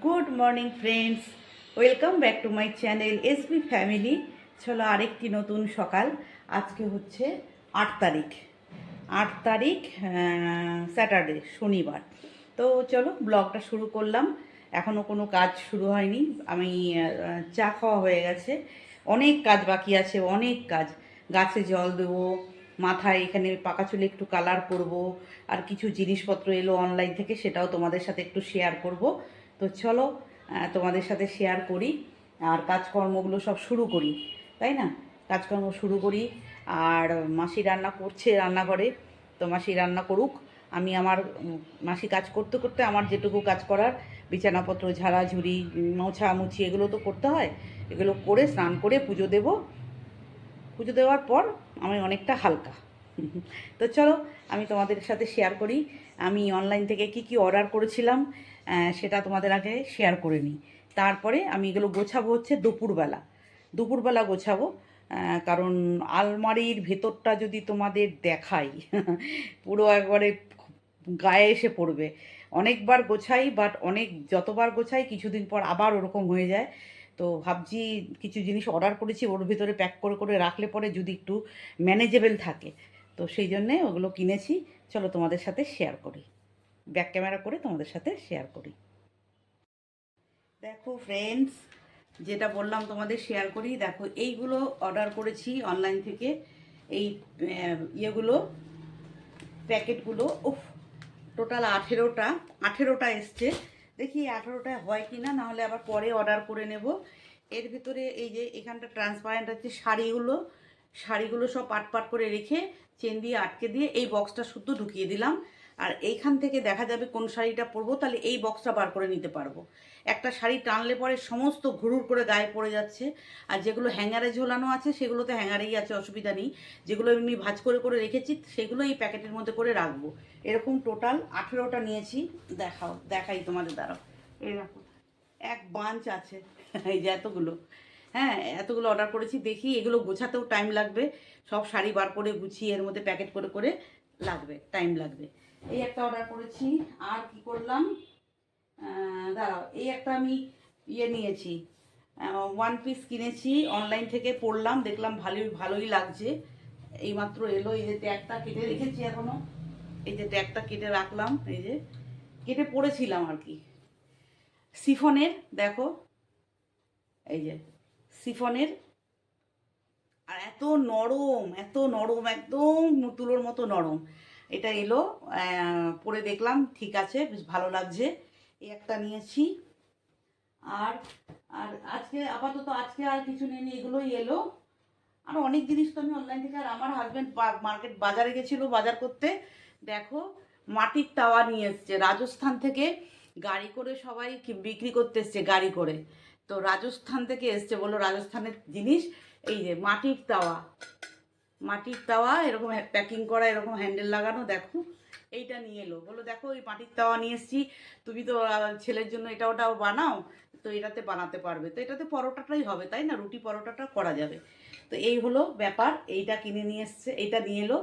Good morning friends, welcome back to my channel SB family. চলো আরেকটি নতুন সকাল। আজকে হচ্ছে 8 তারিখ, 8 তারিখ স্যাটারডে, শনিবার। তো চলো ব্লগটা শুরু করলাম। এখনও কোনো কাজ শুরু হয়নি। আমি চা খাওয়া হয়ে গেছে, অনেক কাজ বাকি আছে, অনেক কাজ। গাছে জল দেবো, মাথায় এখানে পাকা চুলে একটু কালার করব, আর কিছু জিনিসপত্র এলো অনলাইন থেকে, সেটাও তোমাদের সাথে একটু শেয়ার করব। তো চলো তোমাদের সাথে শেয়ার করি আর কাজকর্মগুলো সব শুরু করি, তাই না? কাজকর্ম শুরু করি। আর মাসি রান্না করছে রান্নাঘরে, তো মাসি রান্না করুক। আমি আমার মাসি কাজ করতে করতে আমার যেটুকু কাজ করার, বিছানাপত্র ঝাড়াঝুড়ি, মোছামুছি, এগুলো তো করতে হয়। এগুলো করে স্নান করে পুজো দেব। পুজো দেওয়ার পর আমি অনেকটা হালকা। তো চলো আমি তোমাদের সাথে শেয়ার করি আমি অনলাইন থেকে কি কি অর্ডার করেছিলাম, সেটা তোমাদের আগে শেয়ার করে নিই। তারপরে আমি এগুলো গোছাবো হচ্ছে দুপুরবেলা, দুপুরবেলা গোছাবো। কারণ আলমারির ভেতরটা যদি তোমাদের দেখাই, পুরো একবারে গায়ে এসে পড়বে। অনেকবার গোছাই, বাট যতবার গোছাই কিছুদিন পর আবার ওরকম হয়ে যায়। তো ভাবছি কিছু জিনিস অর্ডার করেছি, ওর ভিতরে প্যাক করে করে রাখলে পরে যদি একটু ম্যানেজেবল থাকে, তো সেই জন্যে ওগুলো কিনেছি। চলো তোমাদের সাথে শেয়ার করি, ব্যাক ক্যামেরা করে তোমাদের সাথে শেয়ার করি। দেখো ফ্রেন্ডস, যেটা বললাম তোমাদের শেয়ার করি, দেখো এইগুলো অর্ডার করেছি অনলাইন থেকে। এই ইয়েগুলো, প্যাকেটগুলো, উফ, টোটাল 18টা এসছে। দেখি 18টা হয় কি না, নাহলে আবার পরে অর্ডার করে নেব। এর ভিতরে এই যে এখানটা ট্রান্সপারেন্ট আছে, শাড়িগুলো সব পাট পাট করে রেখে চেন দিয়ে আটকে দিয়ে এই বক্সটা শুদ্ধ ঢুকিয়ে দিলাম। আর এইখান থেকে দেখা যাবে কোন শাড়িটা পরবো, তাহলে এই বক্সটা বার করে নিতে পারবো। একটা শাড়ি টানলে পরে সমস্ত ঘুরুর করে গায়ে পড়ে যাচ্ছে। আর যেগুলো হ্যাঙ্গারে ঝোলানো আছে সেগুলো তো হ্যাঙ্গারেই আছে, অসুবিধা নেই। যেগুলো এমনি ভাঁজ করে করে রেখেছি সেগুলো এই প্যাকেটের মধ্যে করে রাখবো। এরকম টোটাল 18টা নিয়েছি। দেখাই তোমাদের, দ্বারা এই দেখো এক বাঞ্চ আছে। এই যে এতগুলো, হ্যাঁ এতগুলো অর্ডার করেছি। দেখি এগুলো গোছাতেও টাইম লাগবে, সব শাড়ি বার করে গুছিয়ে এর মধ্যে প্যাকেট করে করে লাগবে, টাইম লাগবে। এই একটা অর্ডার করেছি। আর কি করলাম, দাঁড়াও, এই একটা আমি নিয়েছি, ওয়ান পিস কিনেছি অনলাইন থেকে, পরলাম, দেখলাম ভালোই ভালোই লাগছে। এইমাত্র এলো। এই যে ট্যাগটা কেটে রেখেছি এখনো, এই যে ট্যাগটা কেটে রাখলাম, এই যে কেটে পরেছিলাম আর কি। সিফনের, দেখো এই যে সিফনের, আর এত নরম, এত নরম, একদম তুলোর মতো নরম। এটা এলো, পরে দেখলাম ঠিক আছে, বেশ ভালো লাগছে। এই একটা নিয়েছি। আর আর আজকে আপাতত আজকে আর কিছু নেই, এগুলোই এলো। আর অনেক জিনিস তো আমি অনলাইন থেকে, আর আমার হাজব্যান্ড বাজারে গেছিলো বাজার করতে। দেখো মাটির তাওয়া নিয়ে এসছে রাজস্থান থেকে, গাড়ি করে সবাই বিক্রি করতে এসছে গাড়ি করে। তো রাজস্থান থেকে এসছে, বললো রাজস্থানের জিনিস। এই যে মাটির তাওয়া, মাটির তাওয়া এরকম প্যাকিং করা, এরকম হ্যান্ডেল লাগানো, দেখো এইটা নিয়ে এলো। বললো দেখো এই মাটির তাওয়া নিয়ে এসছি, তুমি তো ছেলের জন্য এটা ওটাও বানাও, তো এটাতে বানাতে পারবে। তো এটাতে পরোটাটাই হবে, তাই না, রুটি পরোটাটা করা যাবে। তো এই হলো ব্যাপার, এইটা কিনে নিয়ে এসছে, এইটা নিয়ে এলো।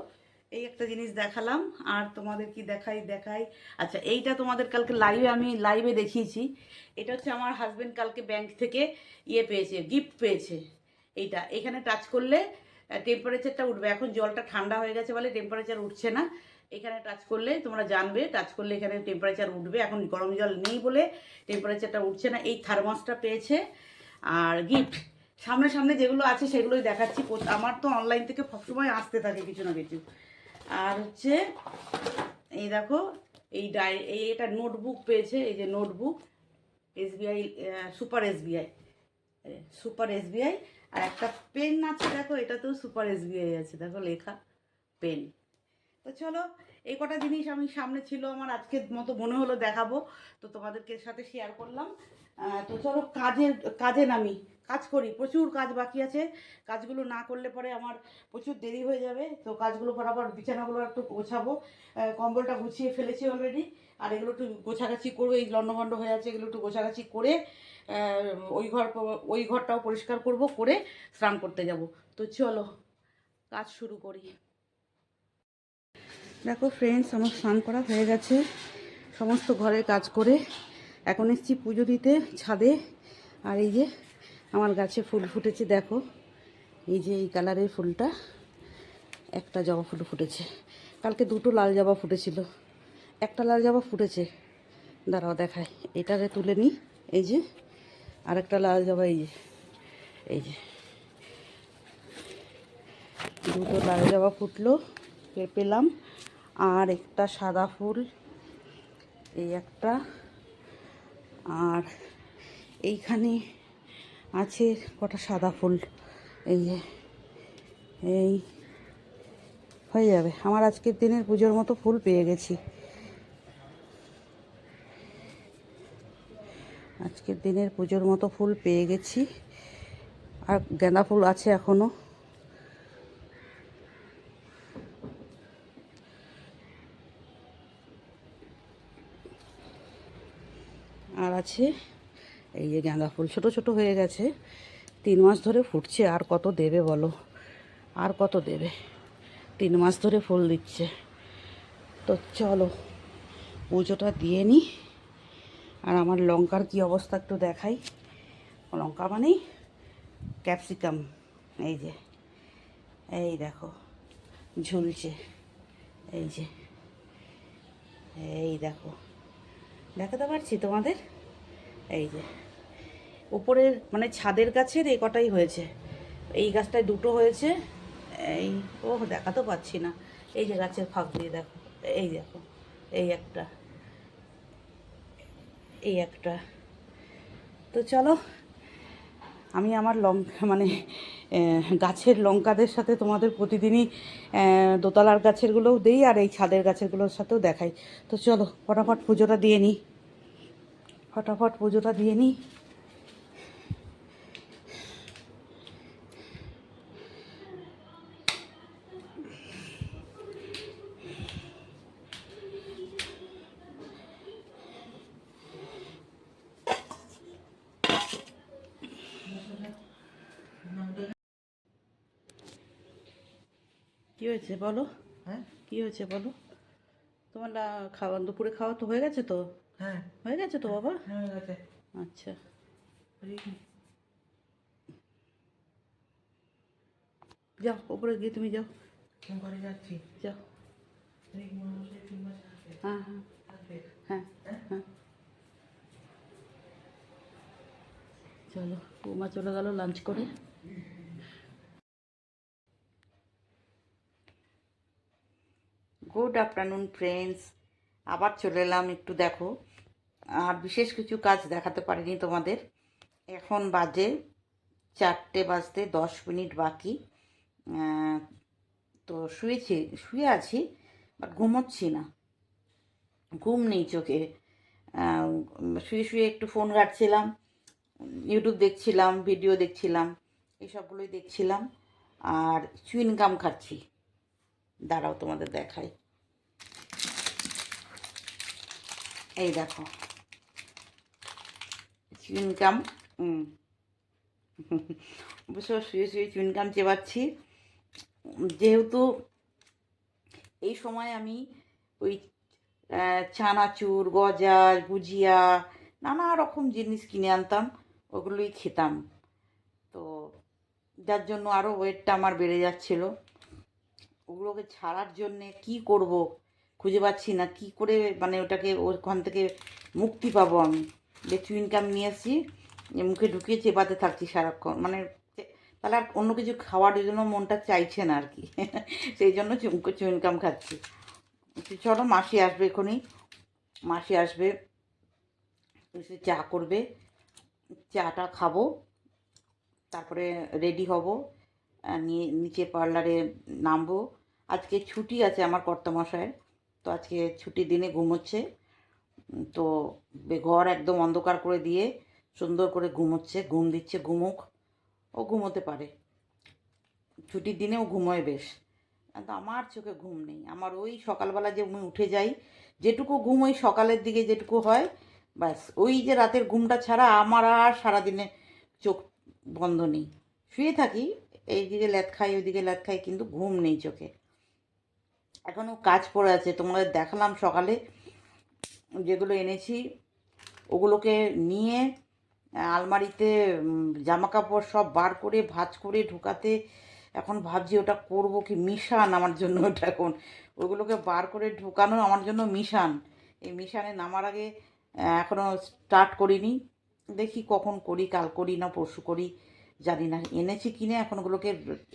এই একটা জিনিস দেখালাম। আর তোমাদের কি দেখাই, আচ্ছা এইটা তোমাদের কালকে আমি লাইভে দেখিয়েছি। এটা হচ্ছে আমার হাজব্যান্ড কালকে ব্যাংক থেকে পেয়েছে, গিফট পেয়েছে। এইটা এখানে টাচ করলে টেম্পারেচারটা উঠবে। এখন জলটা ঠান্ডা হয়ে গেছে বলে টেম্পারেচার উঠছে না। এখানে টাচ করলে তোমরা জানবে, টাচ করলে এখানে টেম্পারেচার উঠবে। এখন গরম জল নেই বলে টেম্পারেচারটা উঠছে না। এই থার্মাসটা পেয়েছে। আর গিফট সামনে সামনে যেগুলো আছে সেগুলোই দেখাচ্ছি। আমার তো অনলাইন থেকে সবসময় আসতে থাকে কিছু না কিছু। আর হচ্ছে এই দেখো, এটা নোটবুক পেয়েছে, এই যে নোটবুক, এসবিআই, সুপার এসবিআই। আর একটা পেন আছে, দেখো এটাতেও সুপার এসবিআই আছে, দেখো লেখা, পেন। তো চলো এই কটা জিনিস আমি সামনে ছিল আমার, আজকের মতো মনে হলো দেখাবো, তো তোমাদেরকে সাথে শেয়ার করলাম। তো চলো কাজে নামি, কাজ করি, প্রচুর কাজ বাকি আছে। কাজগুলো না করলে পরে আমার প্রচুর দেরি হয়ে যাবে। তো কাজগুলো আবার বিছানাগুলো একটু গোছাবো, কম্বলটা গুছিয়ে ফেলেছি অলরেডি। আর এগুলো একটু গোছাগাছি করবো, এই লন্ডভন্ড হয়ে আছে, এগুলো একটু গোছাগাছি করে ওই ঘরটাও পরিষ্কার করব, করে স্নান করতে যাব। তো চলো কাজ শুরু করি। দেখো ফ্রেন্ডস, আমার স্নান করা হয়ে গেছে, সমস্ত ঘরের কাজ করে এখন এসেছি পুজো দিতে ছাদে। আর এই যে আমার গাছে ফুল ফুটেছে, দেখো এই যে এই কালারের ফুলটা, একটা জবা ফুল ফুটেছে। কালকে দুটো লাল জবা ফুটেছিল, একটা লাল জবা ফুটেছে, দাঁড়াও দেখায়, এটারে তুলে নিই। এই যে আরেকটা লাল জবা, এই যে এই যে দুটো লাল জবা ফুটলো পেলাম। আর একটা সাদা ফুল, এই একটা, আর এইখানে আছে কটা সাদা ফুল, এই যে এই হয়ে যাবে। আমার আজকের দিনের পুজোর মতো ফুল পেয়ে গেছি, আজকের দিনের পুজোর মতো ফুল পেয়ে গেছি। আর গাঁদা ফুল আছে এখনও। আর আছে এই যে গাঁদা ফুল, ছোট ছোট হয়ে গেছে, 3 মাস ধরে ফুটছে। আর কত দেবে বলো, আর কত দেবে, 3 মাস ধরে ফুল দিচ্ছে। তো চলো পুজোটা দিয়ে নিই। আর আমার লঙ্কার কি অবস্থা একটু দেখাই। লঙ্কা মানেই ক্যাপসিকাম, এই যে এই দেখো ঝুলছে, এই যে এই দেখো, দেখাতে পারছি তোমাদের, এই যে উপরের মানে ছাদের গাছের এই কটাই হয়েছে, এই গাছটায় দুটো হয়েছে, এই ও দেখাতে পাচ্ছি না, এই যে গাছের ফাঁক দিয়ে দেখো, এই দেখো এই একটা, এই একটা। তো চলো আমি আমার লঙ্কা মানে গাছের লঙ্কাদের সাথে তোমাদের প্রতিদিনই দোতলার গাছেরগুলোও দিই, আর এই ছাদের গাছেরগুলোর সাথেও দেখাই। তো চলো ফটাফট পুজোটা দিয়ে নিই, ফটাফট পুজোটা দিয়ে নিই। কী হয়েছে বলো? হ্যাঁ কী হয়েছে বলো? তোমার খাওয়া দুপুরে খাওয়া তো হয়ে গেছে তো? হ্যাঁ হয়ে গেছে তো বাবা, হয়ে গেছে। আচ্ছা যাও ওপরে গিয়ে তুমি যাও, ঘরে যাচ্ছি, যাও। হ্যাঁ হ্যাঁ হ্যাঁ হ্যাঁ, চলো বৌমা চলে গেল লাঞ্চ করে। গুড আফটারনুন ফ্রেন্ডস, আবার চলে এলাম একটু দেখো। আর বিশেষ কিছু কাজ দেখাতে পারিনি তোমাদের। এখন বাজে 4টে বাজতে 10 মিনিট বাকি। তো শুয়ে আছি, বাট ঘুমোচ্ছি না, ঘুম নেই চোখে। শুয়ে শুয়ে একটু ফোন ঘাঁটছিলাম, ইউটিউব দেখছিলাম, ভিডিও দেখছিলাম, এইসবগুলোই দেখছিলাম। আর চুইনগাম খাচ্ছি, দাঁড়াও তোমাদের দেখাই, এই দেখো চুইনগাম। অবশ্য শুয়ে শুয়ে চুইনগাম চেবাচ্ছি, যেহেতু এই সময় আমি ওই চানাচুর, গজা, গুজিয়া, নানা রকম জিনিস কিনে আনতাম, ওগুলোই খেতাম। তো যার জন্য আরও ওয়েটটা আমার বেড়ে যাচ্ছিল। ওগুলোকে ছাড়ার জন্যে কি করব খুঁজে পাচ্ছি না, কি করে মানে ওটাকে ওখান থেকে মুক্তি পাবো আমি। যে চুইনগাম নিয়ে এসেছি, মুখে ঢুকিয়ে চেপাতে থাকছি সারাক্ষণ, মানে তাহলে আর অন্য কিছু খাওয়ার জন্য মনটা চাইছে না আর কি। সেই জন্য চুইনগাম খাচ্ছি। চলো মাসি আসবে এখনই, মাসি আসবে, এসে চা করবে, চাটা খাবো, তারপরে রেডি হব, নিয়ে নিচে পার্লারে নামবো। আজকে ছুটি আছে আমার কর্তামশায়ের, তো আজকে ছুটির দিনে ঘুমোচ্ছে। তো ঘর একদম অন্ধকার করে দিয়ে সুন্দর করে ঘুমোচ্ছে, ঘুম দিচ্ছে, ঘুমুক, ও ঘুমোতে পারে, ছুটির দিনেও ঘুমোয় বেশ। কিন্তু আমার চোখে ঘুম নেই, আমার ওই সকালবেলা যে আমি উঠে যাই, যেটুকু ঘুম ওই সকালের দিকে যেটুকু হয়, ব্যাস ওই যে রাতের ঘুমটা ছাড়া আমার আর সারাদিনে চোখ বন্ধ নেই। শুয়ে থাকি, এইদিকে ল্যাদ খাই ওইদিকে ল্যাদ খাই, কিন্তু ঘুম নেই চোখে। এখনও কাজ পড়ে আছে, তোমাদের দেখালাম সকালে যেগুলো এনেছি, ওগুলোকে নিয়ে আলমারিতে জামা কাপড় সব বার করে ভাঁজ করে ঢোকাতে এখন ভাবছি ওটা করব কি মিশান আমার জন্য। ওটা এখন ওগুলোকে বার করে ঢোকানো আমার জন্য মিশান। এই মিশানে নামার আগে এখনও স্টার্ট করিনি, দেখি কখন করি, কাল করি না পরশু করি জানি না। এনেছি কিনে এখন ওগুলোকে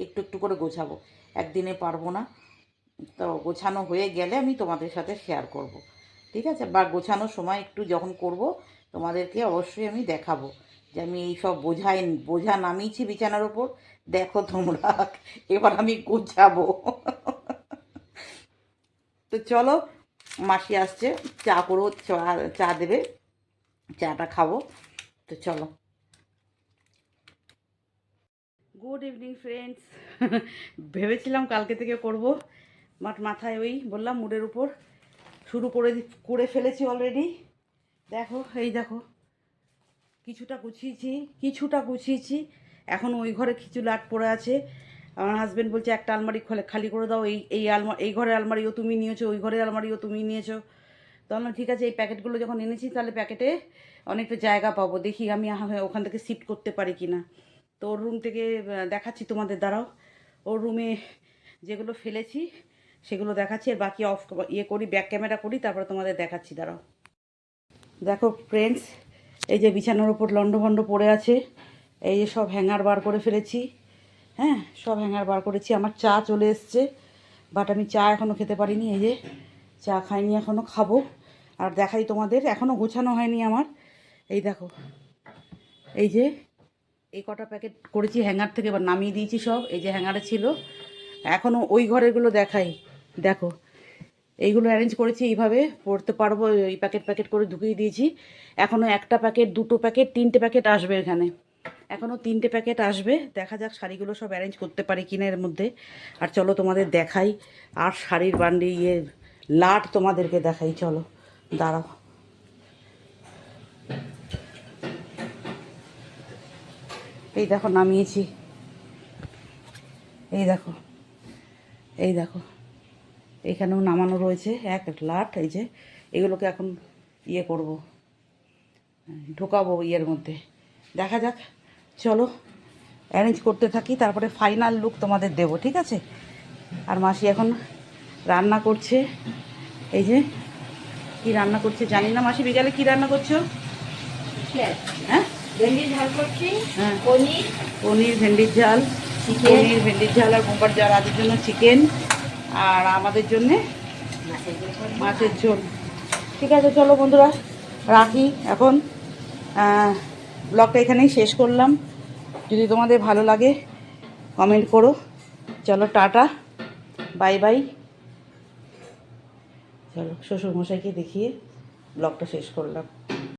একটু একটু করে গোছাবো, একদিনে পারবো না। তো গোছানো হয়ে গেলে আমি তোমাদের সাথে শেয়ার করব, ঠিক আছে? বা গোছানোর সময় একটু যখন করব তোমাদেরকে অবশ্যই আমি দেখাবো যে আমি এই সব বোঝা নামিয়েছি বিছানার ওপর, দেখো তোমরা। এবার আমি গোছাবো। তো চলো, মাসি আসছে, চা করো, চা দেবে, চাটা খাবো। তো চলো। Good evening friends. ভেবেছিলাম কালকে থেকে করব, বাট মাথায় ওই বললাম মুডের উপর শুরু করে ফেলেছি অলরেডি। দেখো, এই দেখো, কিছুটা গুছিয়েছি। এখন ওই ঘরে কিছু লাট পড়ে আছে। আমার হাজব্যান্ড বলছে একটা আলমারি খালি করে দাও, এই ঘরের আলমারিও তুমি নিয়েছো, ওই ঘরের আলমারিও তুমি নিয়েছো। তো আমি ঠিক আছে, এই প্যাকেটগুলো যখন এনেছি তাহলে প্যাকেটে অনেকটা জায়গা পাবো, দেখি আমি ওখান থেকে শিফট করতে পারি কি না। তো ওর রুম থেকে দেখাচ্ছি তোমাদের, দাঁড়াও। ওর রুমে যেগুলো ফেলেছি সেগুলো দেখাচ্ছি, আর বাকি করি, ব্যাক ক্যামেরা করি, তারপরে তোমাদের দেখাচ্ছি, দাঁড়াও। দেখো ফ্রেন্ডস, এই যে বিছানার ওপর লন্ডভন্ড পড়ে আছে, এই যে সব হ্যাঙ্গার বার করে ফেলেছি। হ্যাঁ, সব হ্যাঙ্গার বার করেছি। আমার চা চলে এসছে, বাট আমি চা এখনও খেতে পারিনি। এই যে চা খাইনি, এখনও খাবো। আর দেখাই তোমাদের, এখনও গোছানো হয়নি আমার। এই দেখো, এই যে এই কটা প্যাকেট করেছি হ্যাঙ্গার থেকে, এবার নামিয়ে দিয়েছি সব। এই যে হ্যাঙ্গারে ছিল, এখনও ওই ঘরেরগুলো দেখাই। দেখো, এইগুলো অ্যারেঞ্জ করেছি এইভাবে, পড়তে পারবো, এই প্যাকেট করে ঢুকিয়ে দিয়েছি। এখনও একটা প্যাকেট, দুটো প্যাকেট, তিনটে প্যাকেট আসবে এখানে, এখনও তিনটে প্যাকেট আসবে। দেখা যাক শাড়িগুলো সব অ্যারেঞ্জ করতে পারি কিনা এর মধ্যে। আর চলো তোমাদের দেখাই, আর শাড়ির লাট তোমাদেরকে দেখাই, চলো দাঁড়াও। এই দেখো নামিয়েছি, এই দেখো, এই দেখো, এখানেও নামানো রয়েছে এক লাট। এই যে এগুলোকে এখন করব, ঢোকাবো মধ্যে। দেখা যাক, চলো অ্যারেঞ্জ করতে থাকি, তারপরে ফাইনাল লুক তোমাদের দেবো, ঠিক আছে? আর মাসি এখন রান্না করছে। এই যে কি রান্না করছে জানি না। মাসি বিকালে কি রান্না করছো? হ্যাঁ, ভেন্ডির ঝাল করছি। হ্যাঁ, পনির, ভেন্ডির ঝাল, ভেন্ডির ঝাল আর বোম্বার ঝাল, আদের জন্য চিকেন, আর আমাদের জন্যে মাছের ঝোল। ঠিক আছে, চলো বন্ধুরা, রাখি এখন। ব্লগটা এখানেই শেষ করলাম। যদি তোমাদের ভালো লাগে কমেন্ট করো। চলো টাটা, বাই বাই। চলো শ্বশুরমশাইকে দেখিয়ে ব্লগটা শেষ করলাম।